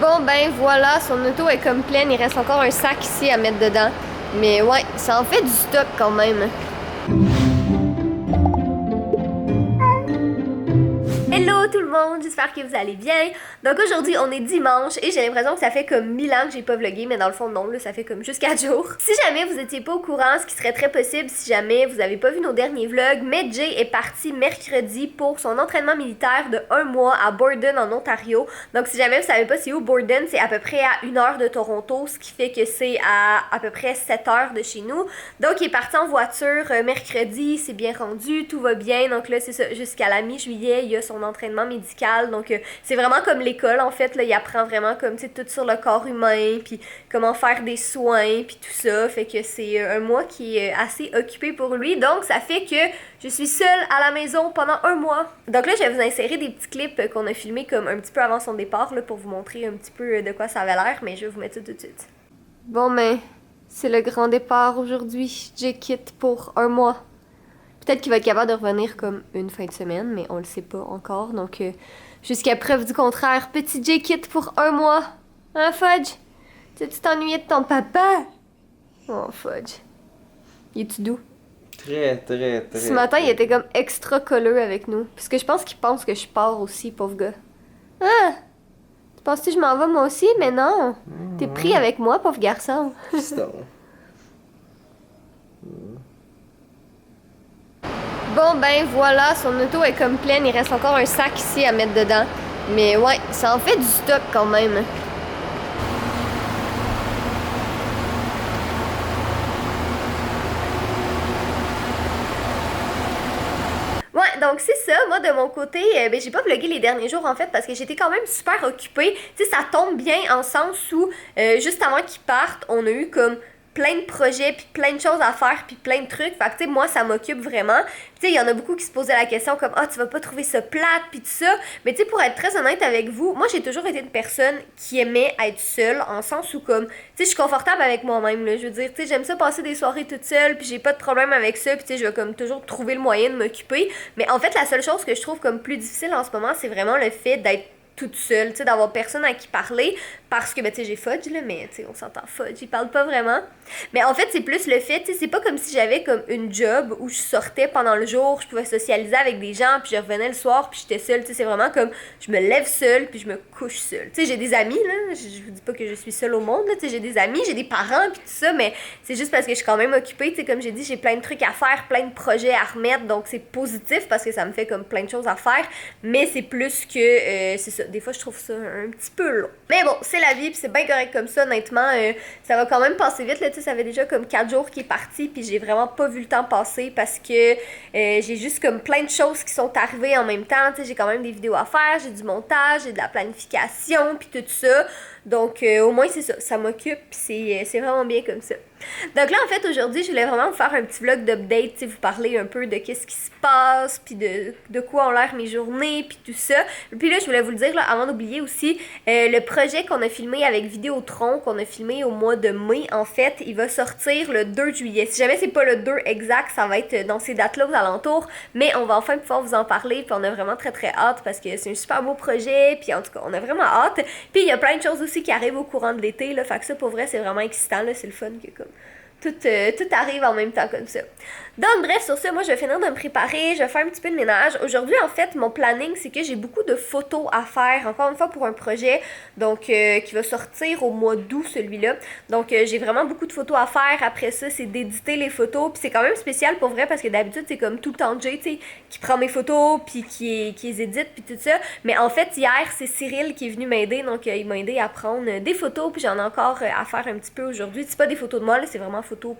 Bon ben voilà, son auto est comme pleine, il reste encore un sac ici à mettre dedans. Mais ouais, ça en fait du stock quand même. Hello tout le monde, j'espère que vous allez bien. Donc aujourd'hui on est dimanche et j'ai l'impression que ça fait comme 1000 ans que j'ai pas vlogué, mais dans le fond non, là ça fait comme juste 4 jours. Si jamais vous étiez pas au courant, ce qui serait très possible si jamais vous avez pas vu nos derniers vlogs, mais Jay est parti mercredi pour son entraînement militaire de 1 mois à Borden en Ontario. Donc si jamais vous savez pas c'est où Borden, c'est à peu près à 1 heure de Toronto, ce qui fait que c'est à peu près 7 heures de chez nous. Donc il est parti en voiture mercredi, c'est bien rendu, tout va bien. Donc là c'est ça, jusqu'à la mi-juillet, il y a son entraînement médical, donc c'est vraiment comme l'école en fait, là, il apprend vraiment comme, tu sais, tout sur le corps humain, puis comment faire des soins, puis tout ça, fait que c'est un mois qui est assez occupé pour lui, donc ça fait que je suis seule à la maison pendant 1 mois. Donc là, je vais vous insérer des petits clips qu'on a filmés comme un petit peu avant son départ, là, pour vous montrer un petit peu de quoi ça avait l'air, mais je vais vous mettre ça tout de suite. Bon ben, c'est le grand départ aujourd'hui, Jay quitte pour 1 mois. Peut-être qu'il va être capable de revenir comme une fin de semaine, mais on le sait pas encore. Donc, jusqu'à preuve du contraire, petit Jay quitte pour 1 mois. Hein, Fudge? Tu t'ennuyais de ton papa? Oh, Fudge. Il est-tu doux? Très. Ce matin, il était comme extra colleux avec nous. Parce que je pense qu'il pense que je pars aussi, pauvre gars. Ah! Tu penses que je m'en vais moi aussi? Mais non! T'es pris avec moi, pauvre garçon. Bon ben voilà, son auto est comme pleine, il reste encore un sac ici à mettre dedans. Mais ouais, ça en fait du stock quand même. Ouais, donc c'est ça, moi de mon côté, ben j'ai pas vlogué les derniers jours en fait parce que j'étais quand même super occupée. Tu sais, ça tombe bien en sens où, juste avant qu'ils partent, on a eu comme plein de projets, puis plein de choses à faire, puis plein de trucs. Fait que, tu sais, moi, ça m'occupe vraiment. Tu sais, il y en a beaucoup qui se posaient la question comme « Ah, tu vas pas trouver ça plate, puis tout ça. » Mais tu sais, pour être très honnête avec vous, moi, j'ai toujours été une personne qui aimait être seule, en sens où comme, tu sais, je suis confortable avec moi-même, là. Je veux dire, tu sais, j'aime ça passer des soirées toute seule, puis j'ai pas de problème avec ça, puis tu sais, je vais comme toujours trouver le moyen de m'occuper. Mais en fait, la seule chose que je trouve comme plus difficile en ce moment, c'est vraiment le fait d'être toute seule, tu sais, d'avoir personne à qui parler, parce que, ben, tu sais, j'ai Fudge, là, mais, tu sais, on s'entend, Fudge, il parle pas vraiment. Mais en fait, c'est plus le fait, tu sais, c'est pas comme si j'avais comme une job où je sortais pendant le jour, je pouvais socialiser avec des gens, puis je revenais le soir, puis j'étais seule, tu sais, c'est vraiment comme, je me lève seule, puis je me couche seule. Tu sais, j'ai des amis, là, je vous dis pas que je suis seule au monde, là, tu sais, j'ai des amis, j'ai des parents, puis tout ça, mais c'est juste parce que je suis quand même occupée, tu sais, comme j'ai dit, j'ai plein de trucs à faire, plein de projets à remettre, donc c'est positif, parce que ça me fait comme plein de choses à faire, mais c'est plus que, c'est ça, des fois, je trouve ça un petit peu long. Mais bon, c'est la vie, puis c'est bien correct comme ça, honnêtement. Ça va quand même passer vite, là, tu sais, ça fait déjà comme 4 jours qu'il est parti, puis j'ai vraiment pas vu le temps passer parce que j'ai juste comme plein de choses qui sont arrivées en même temps, tu sais, j'ai quand même des vidéos à faire, j'ai du montage, j'ai de la planification, puis tout ça. Donc, au moins, c'est ça, ça m'occupe, puis c'est vraiment bien comme ça. Donc là, en fait, aujourd'hui, je voulais vraiment vous faire un petit vlog d'update, tu sais, vous parler un peu de qu'est-ce qui se passe, puis de quoi ont l'air mes journées, puis tout ça. Puis là, je voulais vous le dire, là, avant d'oublier aussi, le projet qu'on a filmé avec Vidéotron, qu'on a filmé au mois de mai, en fait, il va sortir le 2 juillet. Si jamais c'est pas le 2 exact, ça va être dans ces dates-là aux alentours, mais on va enfin pouvoir vous en parler, puis on a vraiment très hâte, parce que c'est un super beau projet, puis en tout cas, on a vraiment hâte. Puis il y a plein de choses aussi qui arrivent au courant de l'été, là, fait que ça, pour vrai, c'est vraiment excitant, là, c'est le fun que comme tout arrive en même temps comme ça. Donc bref, sur ça, moi je vais finir de me préparer, je vais faire un petit peu de ménage. Aujourd'hui, en fait, mon planning, c'est que j'ai beaucoup de photos à faire, encore une fois pour un projet, donc qui va sortir au mois d'août, celui-là. Donc j'ai vraiment beaucoup de photos à faire. Après ça, c'est d'éditer les photos, puis c'est quand même spécial pour vrai, parce que d'habitude, c'est comme tout le temps Jay, tu sais, qui prend mes photos, puis qui les édite, puis tout ça. Mais en fait, hier, c'est Cyril qui est venu m'aider, donc il m'a aidé à prendre des photos, puis j'en ai encore à faire un petit peu aujourd'hui. C'est pas des photos de moi, là, c'est vraiment photos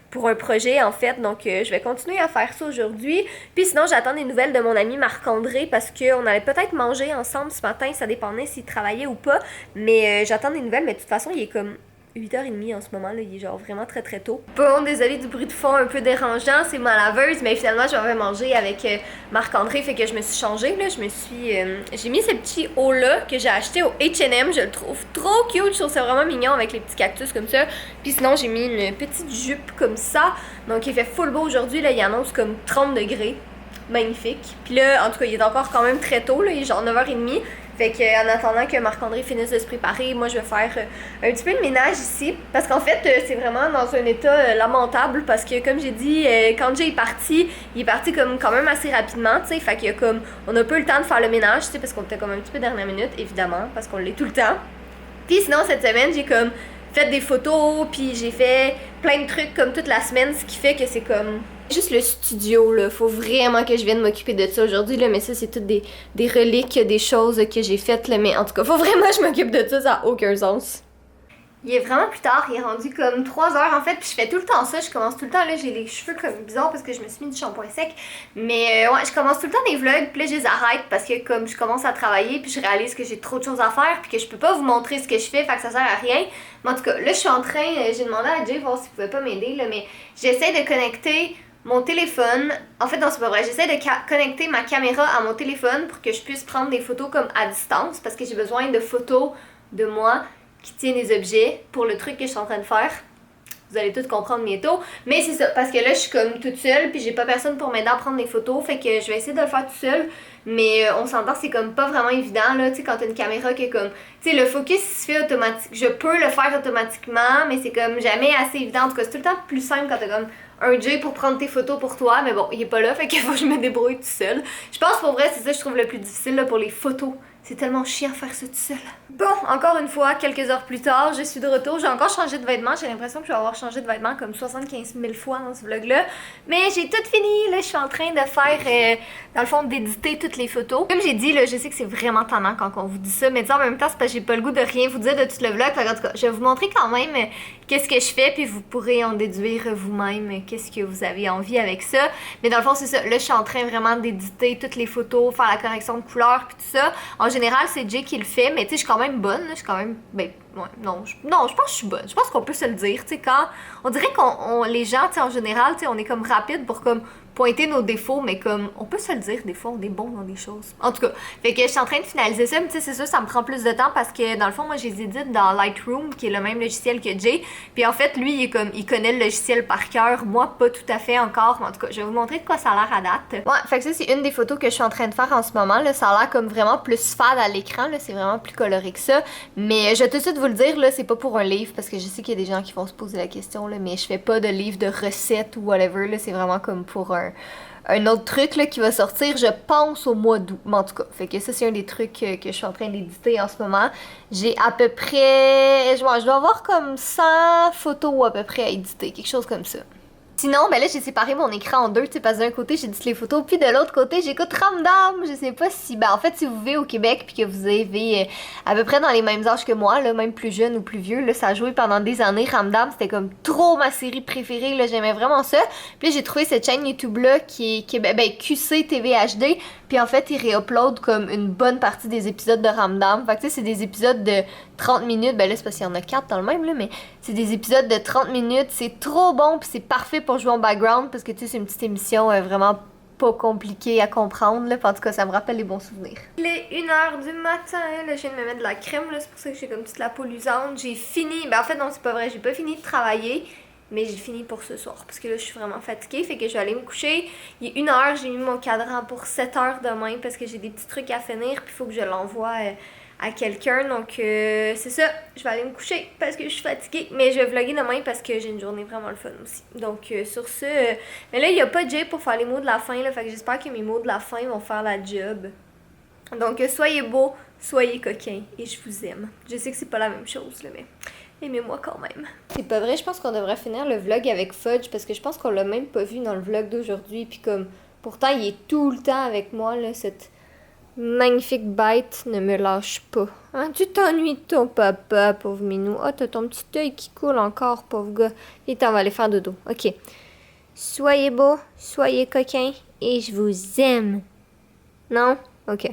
pour un projet en fait, donc je vais continuer à faire ça aujourd'hui. Puis sinon, j'attends des nouvelles de mon ami Marc-André parce qu'on allait peut-être manger ensemble ce matin, ça dépendait s'il travaillait ou pas, mais j'attends des nouvelles, mais de toute façon, il est comme 8h30 en ce moment, là, il est genre vraiment très trop. Bon, désolé du bruit de fond un peu dérangeant, c'est ma laveuse, mais finalement je vais manger avec Marc-André, fait que je me suis changée, là, j'ai mis ces petits hauts là que j'ai acheté au H&M, je le trouve trop cute, je trouve ça vraiment mignon avec les petits cactus comme ça, puis sinon j'ai mis une petite jupe comme ça, donc il fait full beau aujourd'hui, là, il annonce comme 30 degrés, magnifique, puis là, en tout cas, il est encore quand même très tôt, là, il est genre 9h30, Fait que en attendant que Marc-André finisse de se préparer, moi je vais faire un petit peu de ménage ici. Parce qu'en fait, c'est vraiment dans un état lamentable parce que comme j'ai dit, quand Jay est parti, il est parti comme quand même assez rapidement, tu sais. Fait qu'il y a comme, on a pas eu le temps de faire le ménage, tu sais, parce qu'on était comme un petit peu dernière minute, évidemment, parce qu'on l'est tout le temps. Puis sinon, cette semaine, j'ai comme fait des photos, puis j'ai fait plein de trucs comme toute la semaine, ce qui fait que c'est comme... Juste le studio, là, faut vraiment que je vienne m'occuper de ça aujourd'hui, là, mais ça, c'est toutes des reliques, des choses que j'ai faites, là, mais en tout cas, faut vraiment que je m'occupe de ça, ça a aucun sens. Il est vraiment plus tard, il est rendu comme 3 heures en fait, puis je fais tout le temps ça, je commence tout le temps, là, j'ai les cheveux comme bizarres parce que je me suis mis du shampoing sec, mais ouais, je commence tout le temps des vlogs, puis là, je les arrête parce que comme je commence à travailler, puis je réalise que j'ai trop de choses à faire, puis que je peux pas vous montrer ce que je fais, fait que ça sert à rien, mais en tout cas, là, je suis en train, j'ai demandé à Jay voir s'il pouvait pas m'aider, là, mais j'essaie de connecter mon téléphone, en fait non c'est pas vrai, j'essaie de connecter ma caméra à mon téléphone pour que je puisse prendre des photos comme à distance, parce que j'ai besoin de photos de moi qui tient des objets pour le truc que je suis en train de faire. Vous allez tout comprendre bientôt. Mais c'est ça, parce que là, je suis comme toute seule, puis j'ai pas personne pour m'aider à prendre des photos, fait que je vais essayer de le faire toute seule. Mais on s'entend, c'est comme pas vraiment évident, là, tu sais, quand t'as une caméra qui est comme... Tu sais, le focus, il se fait automatique. Je peux le faire automatiquement, mais c'est comme jamais assez évident. En tout cas, c'est tout le temps plus simple quand t'as comme un Jay pour prendre tes photos pour toi, mais bon, il est pas là, fait qu'il faut que je me débrouille tout seule. Je pense pour vrai, c'est ça que je trouve le plus difficile, là, pour les photos. C'est tellement chiant faire ça tout seul. Bon, encore une fois, quelques heures plus tard, je suis de retour. J'ai encore changé de vêtements. J'ai l'impression que je vais avoir changé de vêtements comme 75 000 fois dans ce vlog-là. Mais j'ai tout fini. Là, je suis en train de faire, dans le fond, d'éditer toutes les photos. Comme j'ai dit, là, je sais que c'est vraiment tannant quand on vous dit ça. Mais en même temps, c'est parce que j'ai pas le goût de rien vous dire de tout le vlog. En tout cas, je vais vous montrer quand même qu'est-ce que je fais. Puis vous pourrez en déduire vous-même qu'est-ce que vous avez envie avec ça. Mais dans le fond, c'est ça. Là, je suis en train vraiment d'éditer toutes les photos, faire la correction de couleurs, puis tout ça. En général, c'est Jay qui le fait, mais tu sais, je suis quand même bonne, là, je suis quand même, ben, ouais, non, je pense que je suis bonne. Je pense qu'on peut se le dire, tu sais, quand, on dirait qu'on, les gens, tu sais, en général, tu sais, on est comme rapide pour comme pointer nos défauts, mais comme, on peut se le dire, des fois, on est bon dans des choses. En tout cas, fait que je suis en train de finaliser ça, mais tu sais, c'est sûr, ça me prend plus de temps parce que, dans le fond, moi, je les édite dans Lightroom, qui est le même logiciel que Jay, puis en fait, lui, il est comme, il connaît le logiciel par cœur, moi, pas tout à fait encore, mais en tout cas, je vais vous montrer de quoi ça a l'air à date. Ouais, fait que ça, c'est une des photos que je suis en train de faire en ce moment, là, ça a l'air comme vraiment plus fade à l'écran, là, c'est vraiment plus coloré que ça, mais je vais tout de suite vous le dire, là, c'est pas pour un livre, parce que je sais qu'il y a des gens qui vont se poser la question, là, mais je fais pas de livre de recettes ou whatever, là, c'est vraiment comme pour un autre truc là, qui va sortir, je pense, au mois d'août. Mais en tout cas, fait que ça, c'est un des trucs que je suis en train d'éditer en ce moment. J'ai à peu près... Je dois avoir comme 100 photos à peu près à éditer, quelque chose comme ça. Sinon, ben là, j'ai séparé mon écran en deux, tu sais, parce que d'un côté, j'édite les photos, puis de l'autre côté, j'écoute Ramdam. Je sais pas si... Ben, en fait, si vous vivez au Québec, puis que vous avez à peu près dans les mêmes âges que moi, là, même plus jeune ou plus vieux, là, ça a joué pendant des années. Ramdam, c'était comme trop ma série préférée, là, j'aimais vraiment ça. Puis là, j'ai trouvé cette chaîne YouTube-là qui est ben, QC TV HD, puis en fait, ils réuploadent comme une bonne partie des épisodes de Ramdam. Fait que, tu sais, c'est des épisodes de 30 minutes, ben là, c'est parce qu'il y en a 4 dans le même, là, mais c'est des épisodes de 30 minutes, c'est trop bon, puis c'est parfait pour jouer en background, parce que, tu sais, c'est une petite émission vraiment pas compliquée à comprendre, là, puis en tout cas, ça me rappelle les bons souvenirs. Il est 1h du matin, là, je viens de me mettre de la crème, là, c'est pour ça que j'ai comme toute la peau luisante. J'ai fini, ben en fait, non, c'est pas vrai, j'ai pas fini de travailler, mais j'ai fini pour ce soir, parce que là, je suis vraiment fatiguée, fait que je vais aller me coucher. Il est 1h, j'ai mis mon cadran pour 7h demain, parce que j'ai des petits trucs à finir, puis il faut que je l'envoie à quelqu'un, donc c'est ça, je vais aller me coucher parce que je suis fatiguée, mais je vais vlogger demain parce que j'ai une journée vraiment le fun aussi. Donc sur ce, mais là il n'y a pas Jay pour faire les mots de la fin, là, fait que j'espère que mes mots de la fin vont faire la job. Donc soyez beaux, soyez coquins et je vous aime. Je sais que c'est pas la même chose là, mais aimez-moi quand même. C'est pas vrai, je pense qu'on devrait finir le vlog avec Fudge parce que je pense qu'on l'a même pas vu dans le vlog d'aujourd'hui, puis comme pourtant il est tout le temps avec moi là, cette magnifique bête ne me lâche pas. Hein, tu t'ennuies de ton papa, pauvre minou. Oh, t'as ton petit œil qui coule encore, pauvre gars. Vite, on va aller faire dodo. Ok. Soyez beaux, soyez coquins et je vous aime. Non? Ok.